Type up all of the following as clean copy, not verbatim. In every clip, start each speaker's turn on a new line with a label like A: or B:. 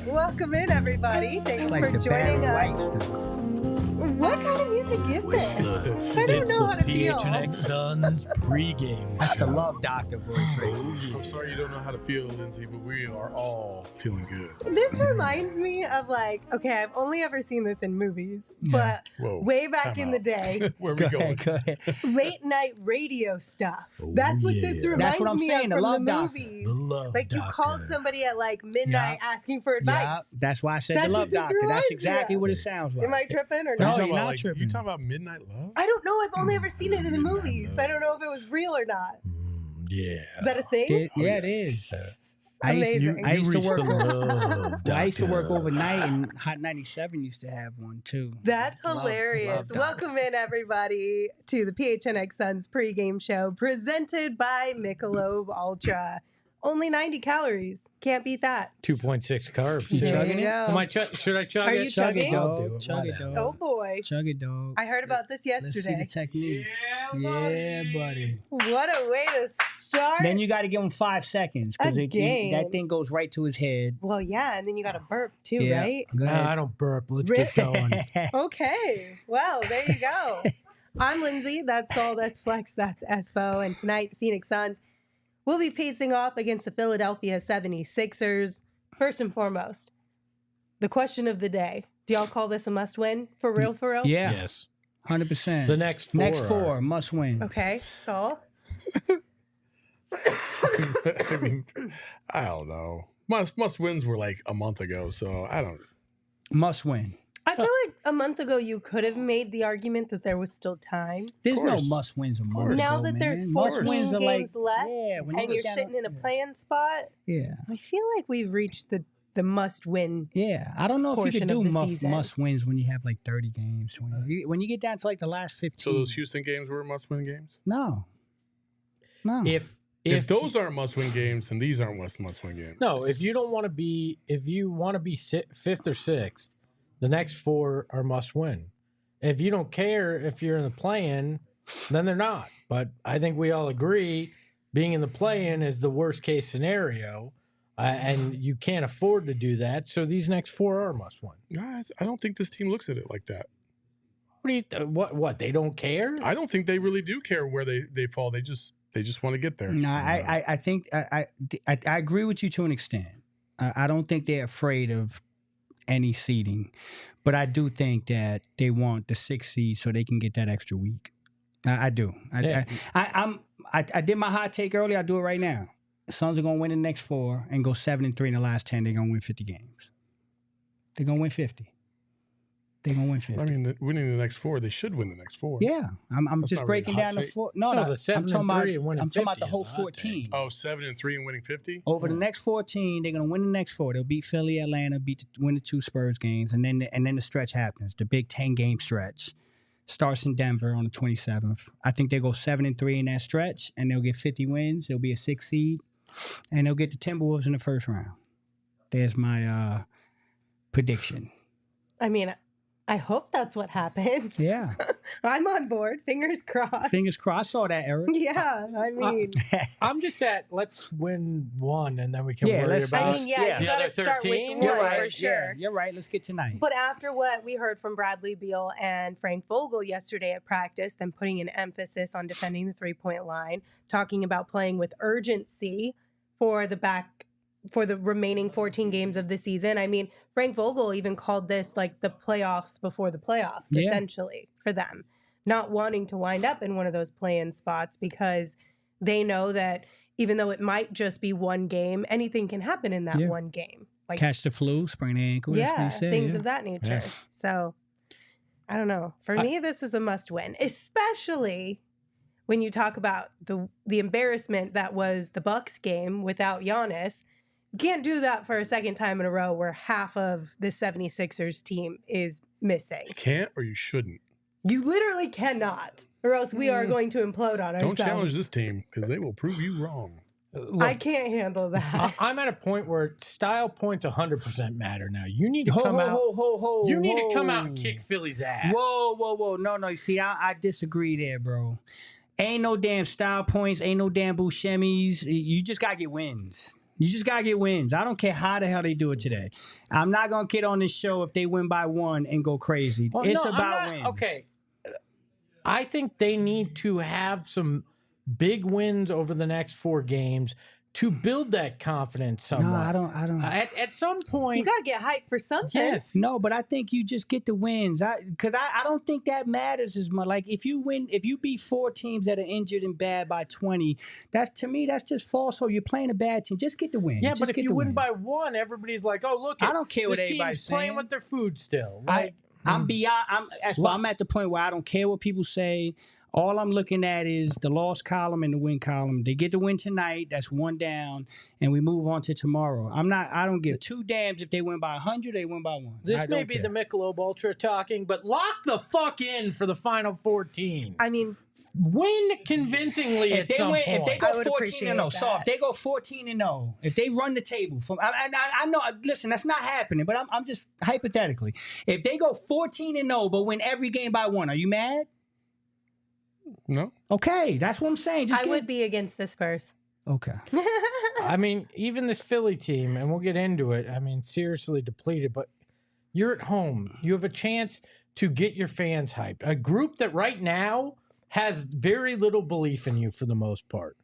A: Welcome in, everybody. Thanks
B: like
A: for joining us.
B: Stuff.
A: What kind of music is this? I don't know how to feel.
C: PHNX Suns pregame.
B: That's the love doctor voice right
D: I'm sorry you don't know how to feel, Lindsay, but we are all feeling good.
A: This reminds me of okay, I've only ever seen this in movies, but way back in the day,
D: where are we going?
B: Go ahead.
A: late night radio stuff. That's what this reminds me of from the movies. Like you called somebody at midnight asking for advice.
B: Yeah, that's why I said the love doctor. That's exactly what it sounds like.
A: Am I tripping or
B: No,
A: not?
B: you're not tripping.
D: You talking about Midnight Love?
A: I don't know. I've only ever seen it in the movies. I don't know if it was real or not.
C: Yeah.
A: Is that a thing?
B: It is.
A: Amazing.
B: I used to work overnight, and Hot 97 used to have one too.
A: That's hilarious. Welcome in, everybody, to the PHNX Suns pregame show presented by Michelob ULTRA. Only 90 calories. Can't beat that.
C: 2.6 carbs.
A: There you go.
C: Should I chug
A: Are
C: it?
A: you chugging?
B: Chug it, dog.
A: Oh, boy.
B: Chug it, dog.
A: I heard about this yesterday.
B: Let's see the technique. Yeah, buddy.
A: What a way to start.
B: Then you got to give him 5 seconds because that thing goes right to his head.
A: Well, yeah, and then you got to burp too, right?
C: I don't burp. Let's get going.
A: Okay. Well, there you go. I'm Lindsay. That's Sol. That's Flex. That's Espo. And tonight, the Phoenix Suns will be facing off against the Philadelphia 76ers. First and foremost, the question of the day. Do y'all call this a must-win? For real, for real?
B: Yeah.
C: Yes.
B: 100%.
C: The next four
B: must win.
A: Okay, Sol?
D: I mean, I don't know. Must wins were like a month ago, so I don't.
B: Must win.
A: I feel like a month ago you could have made the argument that there was still time.
B: There's no must wins a month ago,
A: now that there's 14 games left and you're sitting in a playing spot, I feel like we've reached the must win.
B: Yeah, I don't know if you could do must wins when you have 30 games. 20. When you get down to the last 15.
D: So those Houston games were must win games?
B: No.
D: If those aren't must win games, then these aren't must win games.
C: No, if you want to be fifth or sixth, the next four are must win. If you don't care if you're in the play-in, then they're not. But I think we all agree being in the play-in is the worst case scenario, and you can't afford to do that. So these next four are must win.
D: Guys, I don't think this team looks at it like that.
C: What do you? What? They don't care?
D: I don't think they really do care where they fall. They just want to get there.
B: No, I think I agree with you to an extent. I don't think they're afraid of any seeding, but I do think that they want the 6th seed so they can get that extra week. I do. I did my hot take earlier. I do it right now. The Suns are gonna win the next 4 and go 7-3 in the last 10. They're gonna win 50 games. They're gonna win 50. They're gonna win 50.
D: I mean, winning the next 4, they should win the next 4.
B: Yeah, I'm just breaking down the 4. No,
C: the 7
B: I'm talking
C: and 3 and winning
B: I'm talking about
C: 50
B: the whole
C: is a hot
B: 14.
D: Oh, 7-3 and winning 50
B: over the next 14. They're gonna win the next 4. They'll beat Philly, Atlanta, win the 2 Spurs games, and then the stretch happens. The big 10-game stretch starts in Denver on the 27th. I think they go 7-3 in that stretch, and they'll get 50 wins. They'll be a 6th seed, and they'll get the Timberwolves in the first round. There's my prediction.
A: I mean, I hope that's what happens.
B: Yeah.
A: I'm on board. Fingers crossed.
B: Fingers crossed. I saw that, Eric.
A: Yeah, I mean.
C: I'm just let's win 1 and then we can worry about
A: you got to start with 1 for sure.
B: Yeah, you're right. Let's get tonight.
A: But after what we heard from Bradley Beal and Frank Vogel yesterday at practice, them putting an emphasis on defending the 3-point line, talking about playing with urgency for the remaining 14 games of the season. I mean, Frank Vogel even called this the playoffs before the playoffs, essentially, for them. Not wanting to wind up in one of those play-in spots because they know that even though it might just be one game, anything can happen in that one game. like
B: catch the flu, sprain the ankle. That's what he said,
A: things of that nature.
C: Yeah.
A: So I don't know. For me, this is a must win, especially when you talk about the embarrassment that was the Bucks game without Giannis. You can't do that for a second time in a row where half of the 76ers team is missing.
D: You can't or you shouldn't.
A: You literally cannot, or else we are going to implode on ourselves.
D: Don't challenge this team because they will prove you wrong.
C: Look,
A: I can't handle that.
C: I'm at a point where style points 100% matter now. You need to come out. You need to come out and kick Philly's ass.
B: Whoa. No. See, I disagree there, bro. Ain't no damn style points. Ain't no damn Buscemi's. You just got to get wins. You just got to get wins. I don't care how the hell they do it today. I'm not going to get on this show if they win by 1 and go crazy.
C: Well,
B: it's
C: no,
B: about wins.
C: Okay. I think they need to have some big wins over the next 4 games to build that confidence somewhat.
B: No, I don't.
C: At some point,
A: You got to get hyped for something.
C: yes.
B: No, but I think you just get the wins. Because I don't think that matters as much. Like if you beat 4 teams that are injured and bad by 20, to me that's just false. So you're playing a bad team. Just get the win.
C: Yeah,
B: just
C: but if
B: get
C: you
B: the
C: win
B: win.
C: by 1, everybody's like, "Oh, look!
B: I don't care what
C: this
B: everybody's
C: team's playing
B: saying.
C: with their food still."
B: I'm beyond. I'm at the point where I don't care what people say. All I'm looking at is the loss column and the win column. They get the win tonight. That's 1 down, and we move on to tomorrow. I don't give 2 damns if they win by 100. They win by 1.
C: This may be the Michelob ULTRA talking, but lock the fuck in for the final 14.
A: I mean,
C: Win convincingly
B: If
C: at
B: they
C: some
B: win,
C: point.
B: if they
A: I
B: go
A: would
B: 14-0,
A: appreciate
B: so if
A: that.
B: they go 14-0, if they run the table from, I know. Listen, that's not happening, but I'm just hypothetically. If they go 14-0, but win every game by 1, are you mad?
D: No.
B: Okay, that's what I'm saying. Just
A: I would be against the Spurs.
B: Okay.
C: I mean, even this Philly team, and we'll get into it, I mean, seriously depleted, but you're at home. You have a chance to get your fans hyped. A group that right now has very little belief in you for the most part.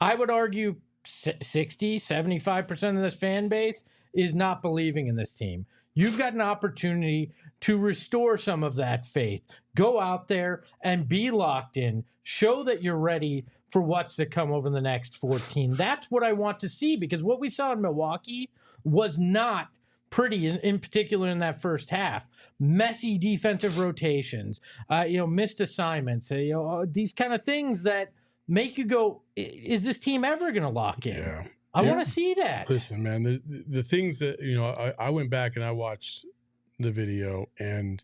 C: I would argue 60, 75% of this fan base is not believing in this team. You've got an opportunity to restore some of that faith. Go out there and be locked in. Show that you're ready for what's to come over the next 14. That's what I want to see, because what we saw in Milwaukee was not pretty, in particular in that first half. Messy defensive rotations, missed assignments, these kind of things that make you go, is this team ever going to lock in?
D: Yeah.
C: I want to see that.
D: Listen, man, the things that, I went back and I watched the video, and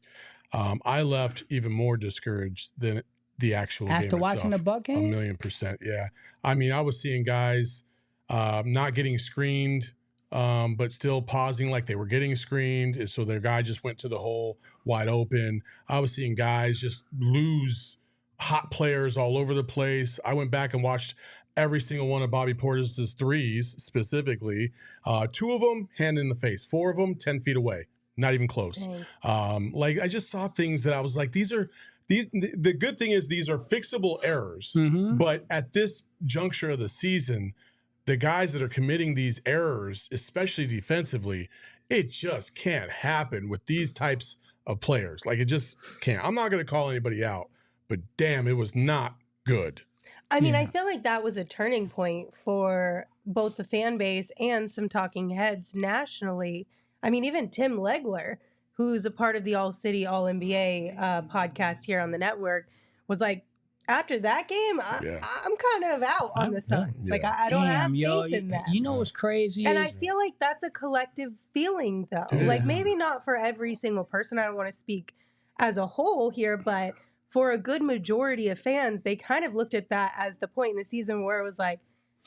D: I left even more discouraged than the actual game
B: After watching the
D: itself.
B: Buck game?
D: 1,000,000%. Yeah. I mean, I was seeing guys not getting screened, but still pausing like they were getting screened. And so their guy just went to the hole wide open. I was seeing guys just lose hot players all over the place. I went back and watched every single one of Bobby Portis's threes specifically. 2 of them hand in the face, 4 of them 10 feet away, not even close. I just saw things that I was like, the good thing is these are fixable errors.
B: Mm-hmm.
D: But at this juncture of the season, the guys that are committing these errors, especially defensively, it just can't happen with these types of players. Like, it just can't. I'm not going to call anybody out, but damn, it was not good.
A: I mean,
B: Yeah.
A: I feel like that was a turning point for both the fan base and some talking heads nationally. I mean, even Tim Legler, who's a part of the All-City, All-NBA podcast here on the network, was like, after that game, I'm kind of out on the Suns.
D: Yeah.
A: Like, I don't have faith in that.
B: You know what's crazy?
A: And
B: is-
A: I feel like that's a collective feeling, though.
D: It
A: Like,
D: is.
A: maybe not for every single person. I don't want to speak as a whole here, but for a good majority of fans, they kind of looked at that as the point in the season where it was like,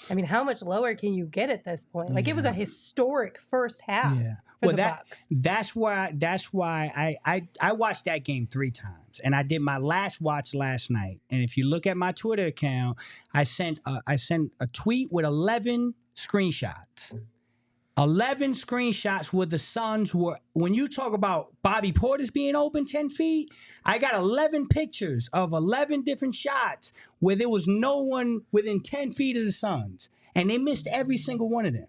A: I mean, how much lower can you get at this point? Like, it was a historic first half
B: Yeah.
A: for the Bucks.
B: That's why I watched that game 3 times, and I did my last watch last night. And if you look at my Twitter account, I sent a tweet with 11 screenshots. 11 screenshots where the Suns were, when you talk about Bobby Portis being open 10 feet, I got 11 pictures of 11 different shots where there was no one within 10 feet of the Suns. And they missed every single one of them.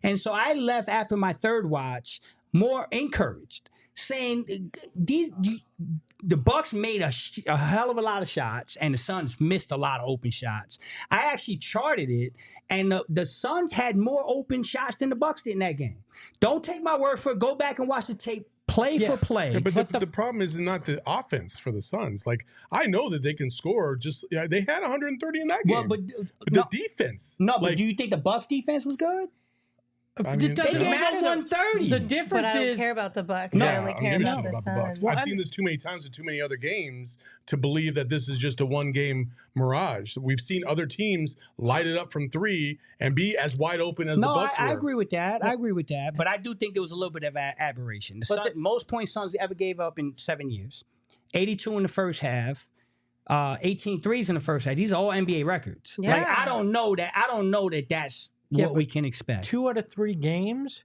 B: And so I left after my third watch more encouraged, saying the Bucks made a hell of a lot of shots, and the Suns missed a lot of open shots. I actually charted it, and the Suns had more open shots than the Bucks did in that game. Don't take my word for it. Go back and watch the tape. Play for play.
D: Yeah, but the problem is not the offense for the Suns. Like, I know that they can score. They had 130 in that game.
B: Well, but
D: the defense.
B: No, but do you think the Bucks defense was good?
C: I mean,
B: They gave up 130.
C: The
A: But
C: difference
A: I don't
C: is
A: care about the Bucks.
B: No,
A: I only
D: I
A: care
D: don't give a
A: about
D: shit
A: the
D: about the Bucks.
A: Suns.
D: I've seen this too many times in too many other games to believe that this is just a one-game mirage. We've seen other teams light it up from three and be as wide open as the Bucks were.
B: I agree with that. I agree with that. But I do think there was a little bit of aberration. The most points Suns ever gave up in 7 years. 82 in the first half. 18 threes in the first half. These are all NBA records.
A: Yeah.
B: Like, I don't know that that's what we can expect.
C: 2 out of 3 games.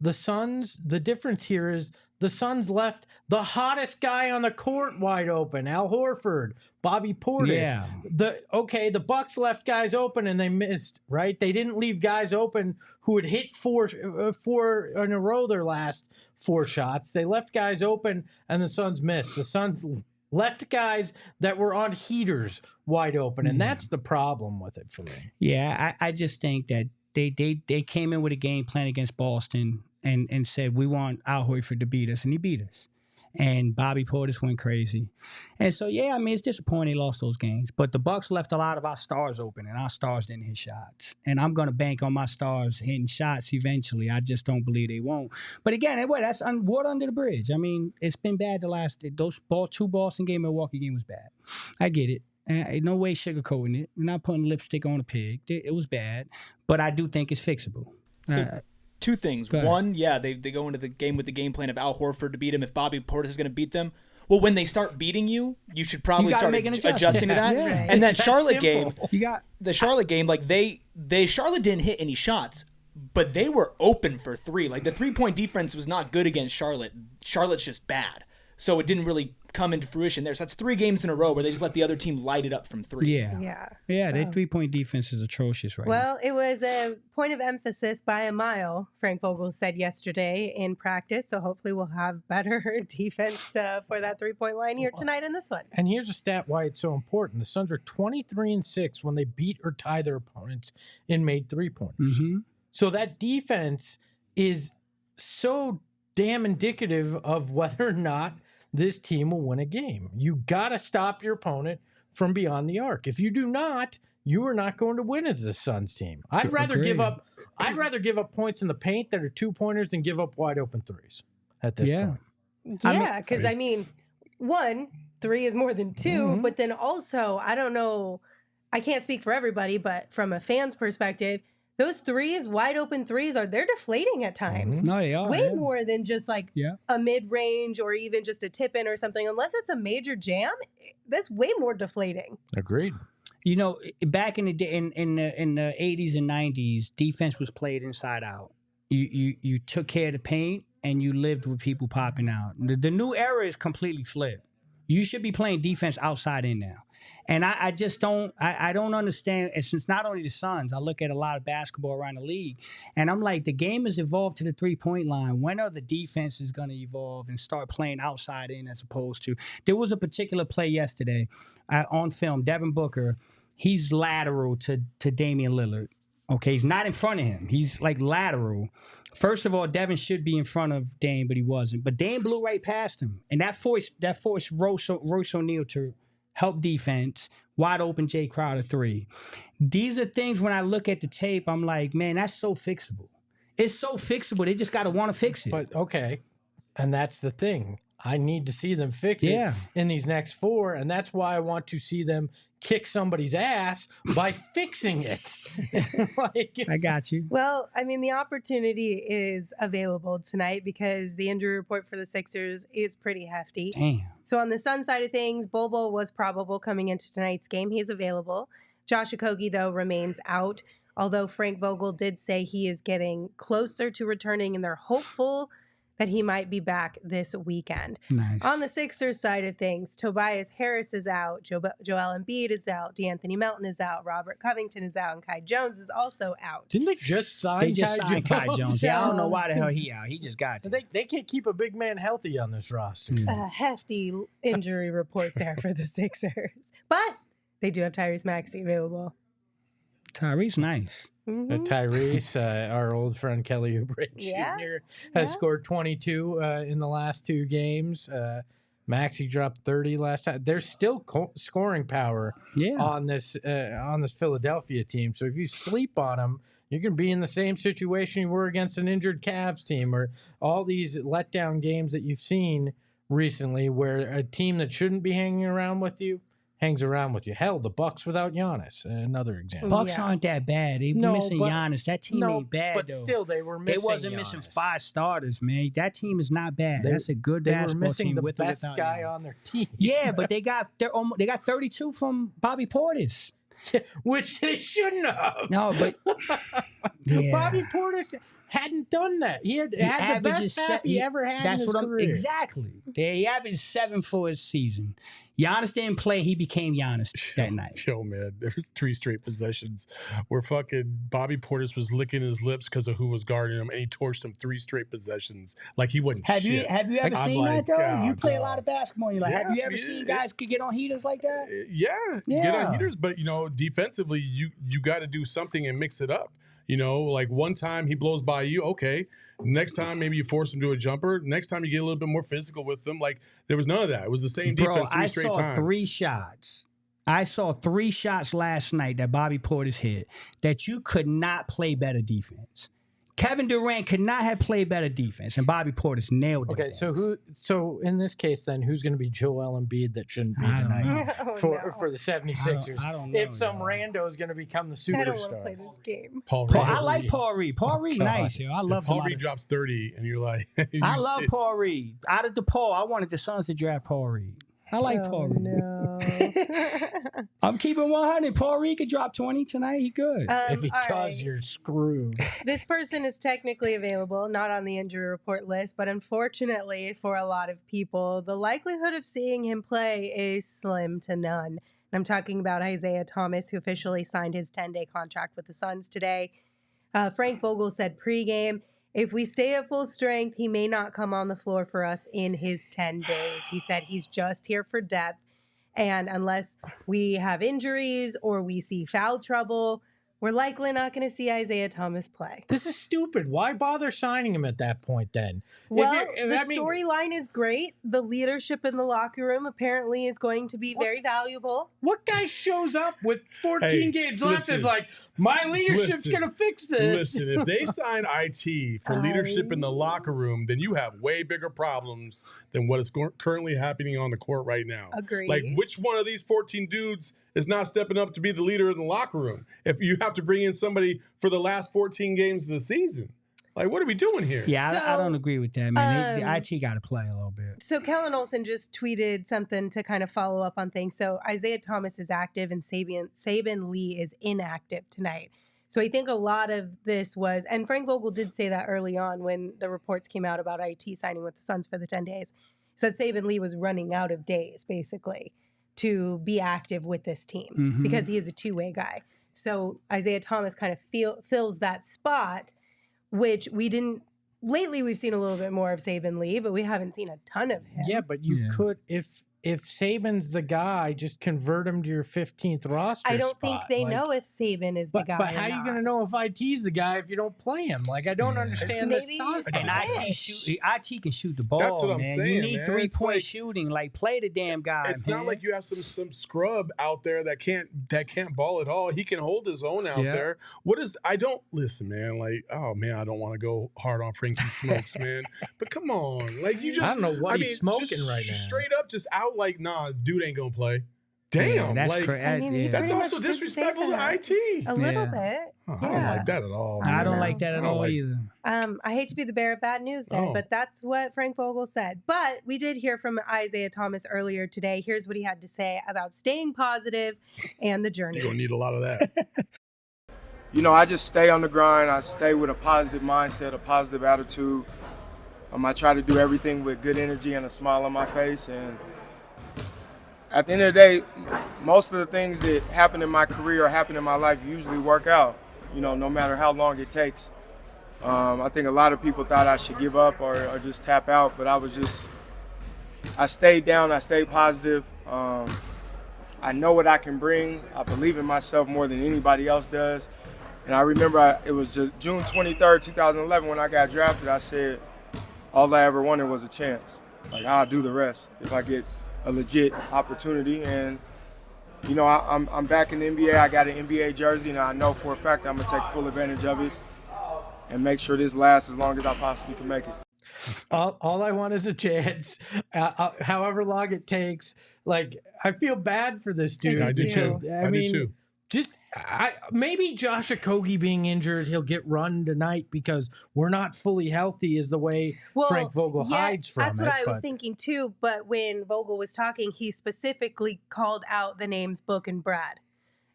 C: The Suns, the difference here is the Suns left the hottest guy on the court wide open, Al Horford, Bobby Portis.
B: Yeah.
C: The Bucks left guys open and they missed, right? They didn't leave guys open who had hit four in a row their last 4 shots. They left guys open and the Suns missed. The Suns left guys that were on heaters wide open, and that's the problem with it for me.
B: Yeah, I just think that they came in with a game plan against Boston and said, we want Al Horford to beat us, and he beat us. And Bobby Portis went crazy. And so, yeah, I mean, it's disappointing they lost those games. But the Bucks left a lot of our stars open, and our stars didn't hit shots. And I'm going to bank on my stars hitting shots eventually. I just don't believe they won't. But again, that's water under the bridge. I mean, it's been bad those 2 Boston game, Milwaukee game was bad. I get it. No way sugarcoating it. We're not putting lipstick on a pig. It was bad. But I do think it's fixable.
E: So, 2 things. One, they go into the game with the game plan of Al Horford to beat him if Bobby Portis is going to beat them. Well, when they start beating you, you should probably start adjusting to that.
B: Yeah.
E: And that Charlotte game,
B: Charlotte
E: Charlotte didn't hit any shots, but they were open for 3. Like, the 3-point defense was not good against Charlotte. Charlotte's just bad. So it didn't really come into fruition there. So that's 3 games in a row where they just let the other team light it up from 3.
B: Yeah. Their 3-point defense is atrocious right now.
A: Well, it was a point of emphasis by a mile, Frank Vogel said yesterday in practice. So hopefully we'll have better defense for that 3-point line here tonight in this one.
C: And here's a stat why it's so important. The Suns are 23-6 when they beat or tie their opponents and made 3-pointers.
B: Mm-hmm.
C: So that defense is so damn indicative of whether or not this team will win a game. You got to stop your opponent from beyond the arc. If you do not, you are not going to win as the Suns team. I'd rather give up points in the paint that are 2-pointers than give up wide open threes at this point.
A: Yeah, because I mean, 1, 3 is more than 2, but then also, I don't know, I can't speak for everybody, but from a fan's perspective, those threes, wide open threes, they're deflating at times.
B: No, they are.
A: Way more than just like a mid-range or even just a tip-in or something. Unless it's a major jam, that's way more deflating.
C: Agreed.
B: You know, back in the day, in the 80s and 90s, defense was played inside out. You took care of the paint and you lived with people popping out. The new era is completely flipped. You should be playing defense outside in now. And I just don't understand. And since not only the Suns, I look at a lot of basketball around the league, and I'm like, the game has evolved to the 3-point line. When are the defenses going to evolve and start playing outside in as opposed to? There was a particular play yesterday on film. Devin Booker, he's lateral to Damian Lillard. Okay, he's not in front of him. He's like lateral. First of all, Devin should be in front of Dame, but he wasn't. But Dame blew right past him, and that forced Royce O'Neal to help defense, wide open Jay Crowder 3. These are things when I look at the tape, I'm like, man, that's so fixable. It's so fixable. They just got to want to fix it.
C: But okay, and that's the thing. I need to see them fix it in these next 4, and that's why I want to see them kick somebody's ass by fixing it.
B: I got you.
A: Well, I mean, the opportunity is available tonight because the injury report for the Sixers is pretty hefty.
B: Damn.
A: So on the Sun side of things, Bol Bol was probable coming into tonight's game. He's available. Josh Okogie, though, remains out, although Frank Vogel did say he is getting closer to returning, and they're hopeful that he might be back this weekend.
B: Nice.
A: On the Sixers side of things, Tobias Harris is out, Joel Embiid is out, DeAnthony Melton is out, Robert Covington is out, and Kai Jones is also out.
C: Didn't they just sign
B: They just signed Kai Jones. Yeah, I don't know
A: So-
B: why the hell he out. He just got there.
C: They can't keep a big man healthy on this roster.
B: Yeah.
A: A hefty injury report there for the Sixers. But they do have Tyrese Maxey available.
B: Tyrese, nice.
A: Mhm.
C: Tyrese, our old friend Kelly Oubre
A: Yeah,
C: Jr. has
A: yeah.
C: scored 22 in the last 2 games. Maxey dropped 30 last time. There's still scoring power
B: Yeah.
C: on this Philadelphia team. So if you sleep on them, you're going to be in the same situation you were against an injured Cavs team, or all these letdown games that you've seen recently, where a team that shouldn't be hanging around with you hangs around with you. Hell, the Bucks without Giannis, another example.
B: Bucks
A: Yeah.
B: aren't that bad. They
C: No,
B: missing
C: but-
B: Giannis. That team ain't bad,
C: but
B: though.
C: still, they were
B: They
C: missing.
B: wasn't missing
C: Giannis.
B: 5 starters, man. That team is not bad.
C: They-
B: That's a good
C: They were
B: basketball
C: missing
B: team
C: the
B: with or
C: best
B: without
C: guy
B: Giannis.
C: on their team.
B: Yeah, but they got 32 from Bobby Portis.
C: Which they shouldn't have.
B: No, but yeah.
C: Bobby Portis hadn't done that. He had the
B: averages
C: best half he ever had in
B: That's
C: his
B: what
C: career.
B: exactly. He averaged 7 for his season. Giannis didn't play. He became Giannis that night.
D: Yo, man, there was 3 straight possessions where fucking Bobby Portis was licking his lips because of who was guarding him, and he torched him 3 straight possessions like he wasn't
B: Have
D: shit.
B: you ever
D: I'm
B: seen
D: like,
B: that though?
D: God,
B: You play a
D: dog.
B: lot of basketball. You're like, have you
D: Yeah,
B: ever
D: yeah,
B: seen
D: yeah.
B: guys could get on heaters like that?
D: Yeah,
B: Yeah.
D: get on heaters, but defensively, you got to do something and mix it up. Like one time he blows by you, okay. Next time maybe you force him to a jumper. Next time you get a little bit more physical with them. Like there was none of that. It was the same defense 3
B: I
D: straight
B: saw
D: times.
B: 3 shots. I saw 3 shots last night that Bobby Portis hit that you could not play better defense. Kevin Durant could not have played better defense, and Bobby Portis nailed it.
C: Okay, so in this case, then who's going to be Joel Embiid that shouldn't be
B: I don't
C: tonight
A: Oh,
C: for
A: no.
C: the 76ers?
B: I don't know,
C: if some
B: yo.
C: rando is going to become the
A: I don't want to
C: superstar.
A: play this game.
D: Paul
B: Paul,
D: Reed.
B: I like Paul Reed. Paul Reed,
C: God.
B: nice. Yo. I love
D: Paul
B: him.
D: Reed drops 30, and you're like,
B: I love Paul Reed. Out of the poll, I wanted the Suns to draft Paul Reed. I like Paul Reed.
A: No.
B: I'm keeping 100. Paul Reed could drop 20 tonight. He good.
C: If he
A: all
C: does,
A: right.
C: you're screwed.
A: This person is technically available, not on the injury report list, but unfortunately for a lot of people, the likelihood of seeing him play is slim to none. And I'm talking about Isaiah Thomas, who officially signed his 10-day contract with the Suns today. Frank Vogel said pregame, if we stay at full strength, he may not come on the floor for us in his 10 days. He said he's just here for depth. And unless we have injuries or we see foul trouble, we're likely not going to see Isaiah Thomas play.
C: This is stupid. Why bother signing him at that point then?
A: Well,
C: I
A: the
C: mean-
A: storyline is great. The leadership in the locker room apparently is going to be very valuable.
C: What guy shows up with 14
D: Hey,
C: games left
D: listen.
C: is like, my leadership's
D: Listen.
C: going to fix this?
D: Listen, if they sign IT for leadership in the locker room, then you have way bigger problems than what is currently happening on the court right now.
A: Agreed.
D: Like, which one of these 14 dudes is not stepping up to be the leader in the locker room? If you have to bring in somebody for the last 14 games of the season, like, what are we doing here?
B: Yeah, I
A: So,
B: don't agree with that, man. The
A: um,
B: IT got to play a little bit.
A: So Kellen Olson just tweeted something to kind of follow up on things. So Isaiah Thomas is active and Saban Lee is inactive tonight. So I think a lot of this was, and Frank Vogel did say that early on when the reports came out about IT signing with the Suns for the 10 days. He said Saban Lee was running out of days, basically, to be active with this team
B: Mhm.
A: because he is a two-way guy. So Isaiah Thomas kind of fills that spot, which we didn't. Lately, we've seen a little bit more of Saban Lee, but we haven't seen a ton of him.
C: Yeah, but you
B: Yeah.
C: could, if Saban's the guy, just convert him to your 15th roster
A: I don't think
C: spot.
A: they
C: Like,
A: know if Saban is the
C: But,
A: guy.
C: but
A: or
C: how are you
A: not.
C: going to know if IT's the guy if you don't play him? Like, I don't
B: Yeah.
C: understand
A: Maybe
C: this thought.
A: it's
B: And
A: Yes.
B: IT can shoot the ball.
D: That's what I'm
B: man.
D: saying,
B: You need
D: man.
B: 3-point
D: It's like-
B: shooting. Like, play the damn guy.
D: It's
B: man.
D: not like you have some scrub out there that can't ball at all. He can hold his own out
B: Yeah.
D: there. I don't listen, man. Like, oh man, I don't want to go hard on Frankie Smokes, man. But come on, like you just
C: I don't know what he's
D: just
C: smoking right now.
D: Straight up, just out like, nah, dude ain't gonna play. Damn,
B: Yeah, that's
D: like
B: crazy.
A: I mean, he
D: that's
A: pretty
D: also
A: much did say
D: disrespectful to
A: that.
D: IT.
A: A little
B: Yeah.
A: bit.
D: Oh, I don't
A: Yeah.
D: like that at all.
B: I
D: man.
B: don't like that
D: I
B: at
D: don't
B: all
D: like-
B: either.
A: I hate to be the bearer of bad news there,
D: Oh.
A: but that's what Frank Vogel said. But we did hear from Isaiah Thomas earlier today. Here's what he had to say about staying positive and the journey.
D: You're gonna need a lot of that.
F: I just stay on the grind. I stay with a positive mindset, a positive attitude. I try to do everything with good energy and a smile on my face. And at the end of the day, most of the things that happen in my career or happen in my life usually work out, no matter how long it takes. I think a lot of people thought I should give up or just tap out, but I stayed down, I stayed positive. I know what I can bring. I believe in myself more than anybody else does. And I remember it was just June 23rd, 2011, when I got drafted, I said, all I ever wanted was a chance. Like, I'll do the rest if I get a legit opportunity. And, I'm back in the NBA. I got an NBA jersey, and I know for a fact I'm going to take full advantage of it and make sure this lasts as long as I possibly can make it.
C: All I want is a chance, however long it takes. Like, I feel bad for this dude.
D: I do
C: because,
D: too.
C: I mean, do too. Maybe Josh Okogie being injured, he'll get run tonight because we're not fully healthy is the way Frank Vogel hides from
A: that's
C: it.
A: That's what I was thinking too. But when Vogel was talking, he specifically called out the names Book and Brad.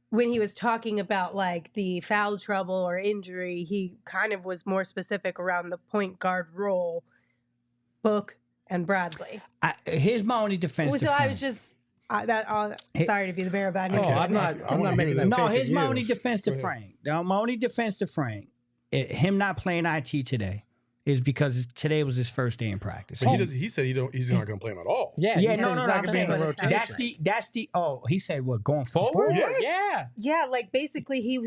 A: When he was talking about like the foul trouble or injury, he kind of was more specific around the point guard role, Book and Bradley.
B: Here's my only defense.
A: So I was just sorry to be the bearer of bad news.
C: I'm not making that.
B: No, here's my only defense to Frank. My only defense to Frank, him not playing IT today is because today was his first day in practice.
D: But he said he's not going to play him at all.
C: No.
B: That's the. Oh, he said what going forward?
D: Yes.
A: Yeah. Like basically he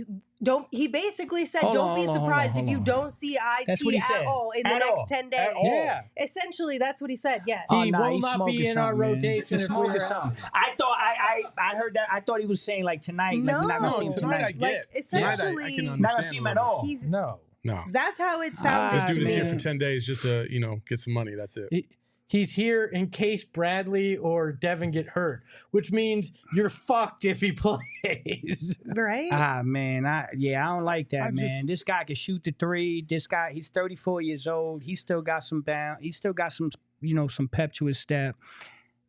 A: basically said don't be surprised if you don't see IT at all in the next 10 days.
C: Yeah.
A: Essentially, that's what he said. Yes.
C: He will not be in our rotation.
B: I heard that. I thought he was saying like tonight.
A: No,
B: like we're not gonna see him
D: tonight.
B: tonight.
A: Like essentially,
D: I can understand.
B: Not gonna see him at all.
D: No.
A: That's how it sounded.
D: This dude is here
B: man.
D: for 10 days just to, get some money. That's it.
C: He's here in case Bradley or Devin get hurt, which means you're fucked if he plays.
A: Right?
B: Man. I don't like that, man. This guy can shoot the three. This guy, he's 34 years old. He still got some bounce. He still got some, some pep to his step.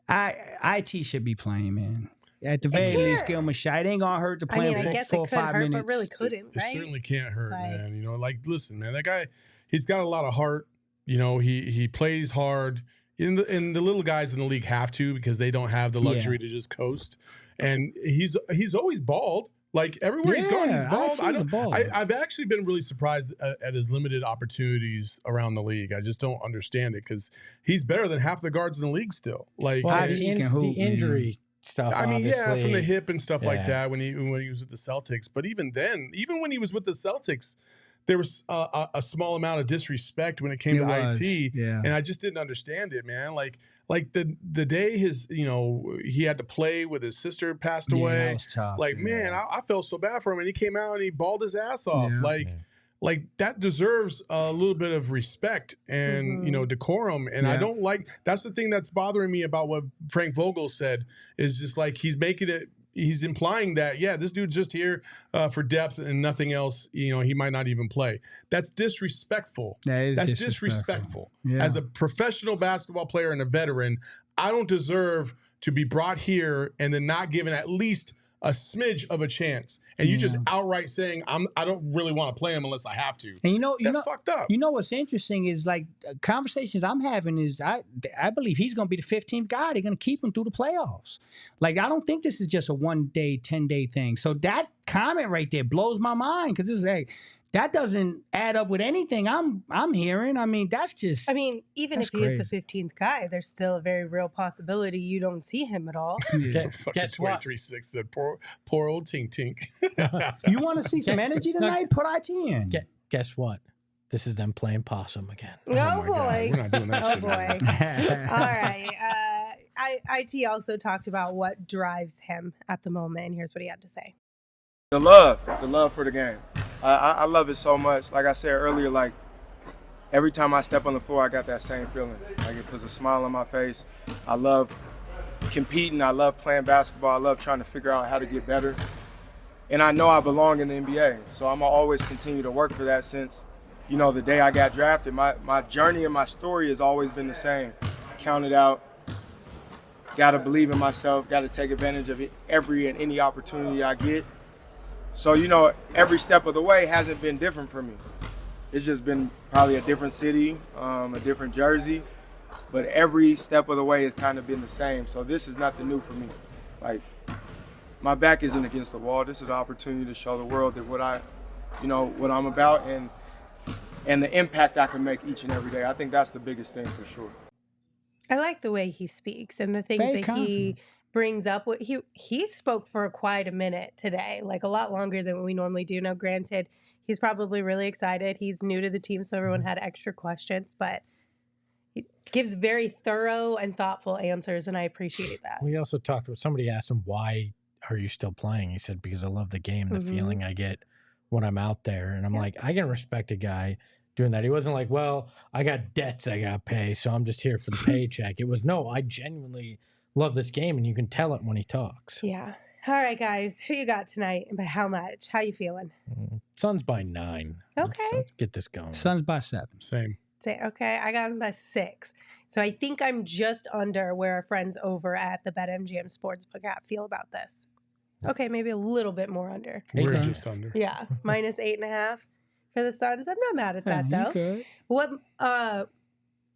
B: IT should be playing, man. At the very least, give him a shot. It ain't gonna hurt to play him for 4 or 5 minutes.
A: But really couldn't, right?
D: It certainly can't hurt, man. Listen, man, that guy, he's got a lot of heart. He plays hard. And the little guys in the league have to because they don't have the luxury to just coast. And he's always balled. Like everywhere he's gone, he's balled. I've actually been really surprised at his limited opportunities around the league. I just don't understand it because he's better than half the guards in the league still. Like
C: the injury stuff.
D: I mean,
C: obviously.
D: from the hip and stuff like that when he was with the Celtics. But even then, even when he was with the Celtics, there was a small amount of disrespect when it came to IT, and I just didn't understand it, man. Like the day he had to play with his sister passed away.
B: That was tough,
D: man, I felt so bad for him, and he came out and he balled his ass off. Like that deserves a little bit of respect and decorum. And I don't like. That's the thing that's bothering me about what Frank Vogel said is just like he's implying that this dude's just here for depth and nothing else. He might not even play. That's disrespectful. That's disrespectful.
B: Yeah.
D: As a professional basketball player and a veteran, I don't deserve to be brought here and then not given at least a smidge of a chance, and you just outright saying I don't really want to play him unless I have to.
B: And
D: that's fucked up.
B: You know what's interesting is like conversations I'm having is I believe he's going to be the 15th guy. They're going to keep him through the playoffs. Like I don't think this is just a 1 day, 10-day thing. So that comment right there blows my mind because it's like that doesn't add up with anything I'm hearing. I mean, that's just.
A: I mean, even if he is the 15th guy, there's still a very real possibility you don't see him at all.
D: Guess 23-6 said poor old Tink Tink.
B: You want to see some energy tonight? Put IT in.
C: Guess what? This is them playing possum again.
A: Oh boy.
D: God. We're not doing that shit.
A: Oh boy. All right. IT also talked about what drives him at the moment, and here's what he had to say.
F: The love for the game. I love it so much. Like I said earlier, like every time I step on the floor, I got that same feeling. Like it puts a smile on my face. I love competing. I love playing basketball. I love trying to figure out how to get better. And I know I belong in the NBA. So I'm going to always continue to work for that since, the day I got drafted. My journey and my story has always been the same. Count it out. Got to believe in myself. Got to take advantage of every and any opportunity I get. So, every step of the way hasn't been different for me. It's just been probably a different city, a different jersey, but every step of the way has kind of been the same. So this is nothing new for me. Like, my back isn't against the wall. This is an opportunity to show the world that what I'm about and the impact I can make each and every day. I think that's the biggest thing for sure.
A: I like the way he speaks and the things
B: Very
A: that he brings up. He spoke for quite a minute today, like a lot longer than we normally do. Now, granted, he's probably really excited. He's new to the team, so everyone had extra questions, but he gives very thorough and thoughtful answers, and I appreciate that.
C: We also talked about, somebody asked him, why are you still playing? He said, because I love the game, the feeling I get when I'm out there. And I'm like, I can respect a guy doing that. He wasn't like, well, I got debts I got to pay, so I'm just here for the paycheck. It was, no, I genuinely love this game, and you can tell it when he talks.
A: Yeah. All right, guys. Who you got tonight, and by how much? How you feeling?
C: Suns by 9.
A: Okay.
C: So let's get this going.
B: Suns by 7.
D: Same.
A: Okay, I got him by 6. So I think I'm just under where our friends over at the BetMGM Sportsbook app feel about this. Okay, maybe a little bit more under.
D: We're
B: Okay.
D: just under.
A: Yeah, minus 8.5 for the Suns. I'm not mad at that though.
B: Good.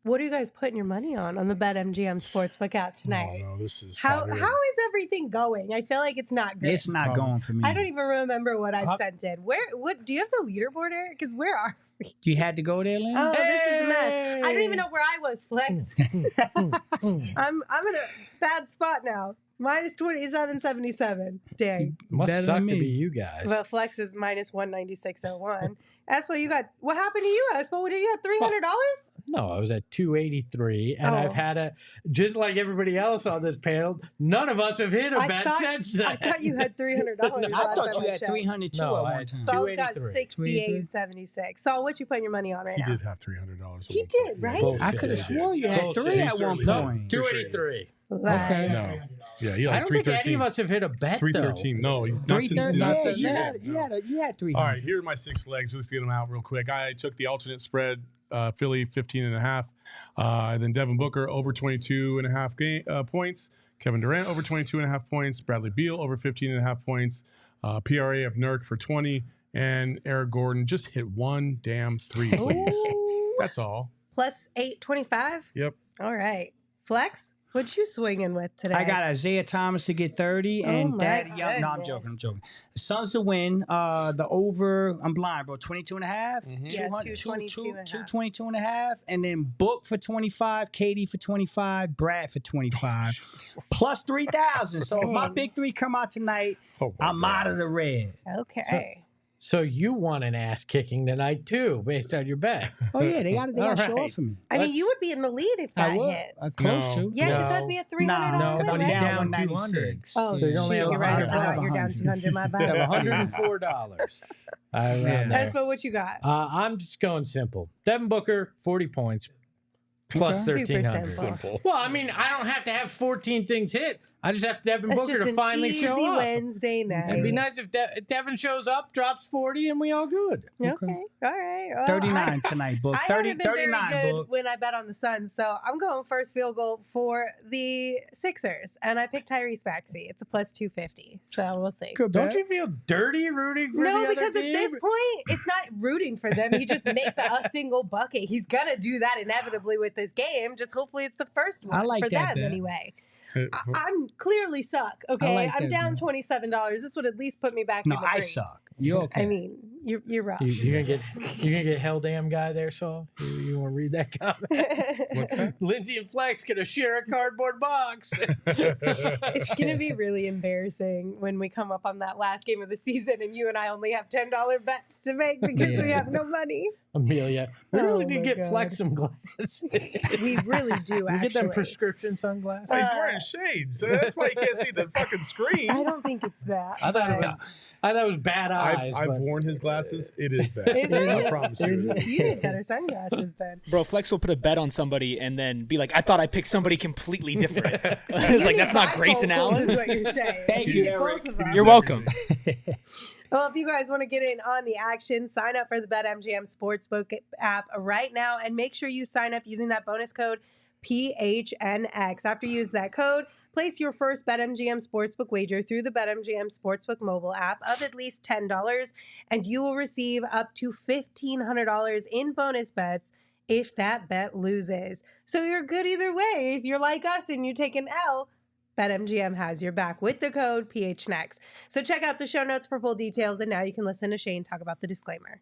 A: What are you guys putting your money on the BetMGM Sportsbook app tonight?
D: Oh, no, this is
A: How
D: probably-
A: is everything going? I feel like it's not good.
B: It's not going for me.
A: I don't even remember what I've sent in. What do you have the leaderboard, Eric? Because where are we?
B: You had to go there, Lynn?
A: Oh, this is a mess. I don't even know where I was, Flex. I'm in a bad spot now. Minus 27.77. Dang.
C: Must
B: Better
C: suck
B: than
C: to
B: me.
C: be you guys.
A: Well, Flex is minus 196.01. Espo, you got, what happened to you, Espo? What did you have, $300?
C: No, I was at 283, and
A: Oh.
C: I've had just like everybody else on this panel, none of us have hit a
A: I
C: bet
A: thought-
C: since then.
A: I thought you had $300.
B: I
A: last
B: thought
A: time
B: you
A: I
B: had
A: checked.
B: 302
C: No,
B: at
C: I
B: one
C: had
B: time.
A: Saul's got
C: 283.
A: 68.76. Saul, what you putting your money on right
D: He
A: now?
D: did have $300. at
A: He
D: one
A: did,
D: point.
A: right?
C: Bullshit.
B: I could have
C: Yeah.
B: swore you had
C: Bullshit.
B: 3
D: He
B: at one
D: certainly
B: point.
D: did.
C: 283.
A: Lies.
D: No. Yeah, he
C: I
D: had
C: don't think any
D: 313.
C: of us have hit a bet,
D: 313. No, he's not since
B: 330.
D: not
B: Yeah,
D: since
B: you
D: you
B: had,
D: did.
B: you
D: No.
B: had 300.
D: All right, here are my 6 legs. Let's get them out real quick. I took the alternate spread, Philly 15.5. Then Devin Booker over 22.5 points. Kevin Durant over 22.5 points. Bradley Beal over 15.5 points. PRA of Nurk for 20. And Eric Gordon just hit one damn 3, please.
A: Ooh.
D: That's all.
A: Plus 825?
D: Yep.
A: All right. Flex, what you swinging with today?
B: I got Isaiah Thomas to get 30
A: Oh
B: and
A: my
B: Daddy Young. No, I'm
A: goodness.
B: joking. The Suns to win. The over, I'm blind, bro. 22.5.
A: Yeah,
B: 222.5. And then Book for 25, Katie for 25, Brad for 25. Plus 3,000. So if my big 3 come out tonight,
D: Oh, my
B: I'm
D: God.
B: out of the red.
A: Okay.
C: So you want an ass kicking tonight too, based on your bet.
B: Oh, yeah. They got to show
C: All
B: up for me.
A: I mean,
C: Let's-
A: you would be in the lead if that
B: I would.
A: hits.
B: Close
D: No.
B: to.
A: Yeah, because
C: No.
A: that'd be a $300
B: Nah,
C: No,
A: win.
C: he's
B: down
C: down
B: 196.
A: Oh,
C: So you only
A: shoot,
C: have
A: you're right.
C: 100.
A: You're down 200. My
C: You
A: bad.
C: have $104. Around
B: Yeah.
C: there.
A: Espo, what you got?
C: I'm just going simple. Devin Booker, 40 points, plus
B: Okay.
A: Super
C: 1,300.
A: simple.
C: Well, I mean, I don't have to have 14 things hit. I just have Devin
A: It's
C: Booker
A: just
C: to
A: an
C: finally
A: easy
C: show up.
A: Wednesday night.
C: It'd be nice if Devin shows up, drops 40, and we all good.
A: Okay. All right. Well,
B: 39 tonight, Book.
A: I
B: 30,
A: haven't been very
B: 39,
A: good
B: Book.
A: when I bet on the Suns, so I'm going first field goal for the Sixers, and I picked Tyrese Maxey. It's a plus 250, so we'll see.
B: Good
C: Don't
B: bet.
C: you feel dirty rooting for the
A: No,
C: other
A: because at
C: team?
A: this point, it's not rooting for them. He just makes a single bucket. He's gonna do that inevitably with this game. Just hopefully it's the first one
B: I like
A: for
B: that
A: them
B: bet.
A: anyway. I'm clearly suck. Okay,
B: like
A: I'm
B: that
A: down
B: bet.
A: $27. This would at least put me back
B: No,
A: in the
B: I
A: green.
B: suck. You okay?
A: I mean, you're rough.
C: You're gonna get hell damn guy there, Saul. You want to read that comment?
D: What's that?
C: Lindsay and Flex gonna share a cardboard box.
A: It's going to be really embarrassing when we come up on that last game of the season and you and I only have $10 bets to make because we
B: Yeah.
A: have no money.
C: Amelia, we really
A: Oh
C: need
A: my
C: to get
A: God.
C: Flex some glasses.
A: We really do,
C: We get them
A: actually.
C: prescription sunglasses.
D: He's wearing shades. That's why you can't see the fucking screen.
A: I don't think it's that.
C: I thought it was bad eyes.
D: I've
C: but
D: worn his glasses. It is that.
A: Is it?
D: I promise you.
B: Is
D: it
B: it?
D: is.
A: You need better sunglasses then.
E: Bro, Flex will put a bet on somebody and then be like, I thought I picked somebody completely different.
A: So
E: It's
A: you
E: like,
A: need
E: that's not Grayson
A: bifocals
E: Allen.
A: is what you're saying.
B: Thank
A: You
B: you,
A: need
B: Eric.
A: both of them.
E: You're welcome.
A: Well, if you guys want to get in on the action, sign up for the BetMGM Sportsbook app right now and make sure you sign up using that bonus code PHNX. After you use that code, place your first BetMGM Sportsbook wager through the BetMGM Sportsbook mobile app of at least $10, and you will receive up to $1,500 in bonus bets if that bet loses. So you're good either way. If you're like us and you take an L, BetMGM has your back with the code PHNX. So check out the show notes for full details, and now you can listen to Shane talk about the disclaimer.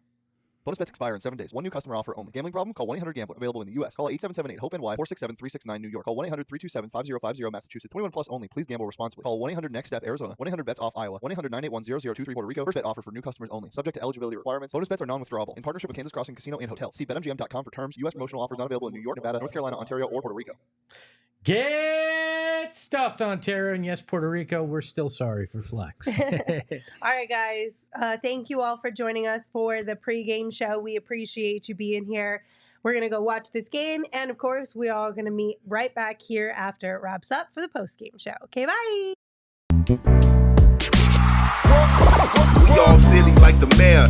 G: Bonus bets expire in 7 days. One new customer offer only. Gambling problem? Call 1-800-GAMBLER. Available in the U.S. Call 877-8-HOPE-NY, 467-369 New York. Call 1-800-327-5050 Massachusetts. 21 plus only. Please gamble responsibly. Call 1-800-NEXT-STEP Arizona. 1-800-BETS-OFF Iowa. 1-800-981-0023 Puerto Rico. First bet offer for new customers only. Subject to eligibility requirements. Bonus bets are non-withdrawable. In partnership with Kansas Crossing Casino and Hotel. See BetMGM.com for terms. U.S. promotional offers not available in New York, Nevada, North Carolina, Ontario, or Puerto Rico.
C: Get stuffed, Ontario, and yes, Puerto Rico. We're still sorry for Flex.
A: All right, guys. Thank you all for joining us for the pregame show. We appreciate you being here. We're going to go watch this game. And, of course, we are going to meet right back here after it wraps up for the postgame show. Okay, bye.
H: We all silly like the mayor.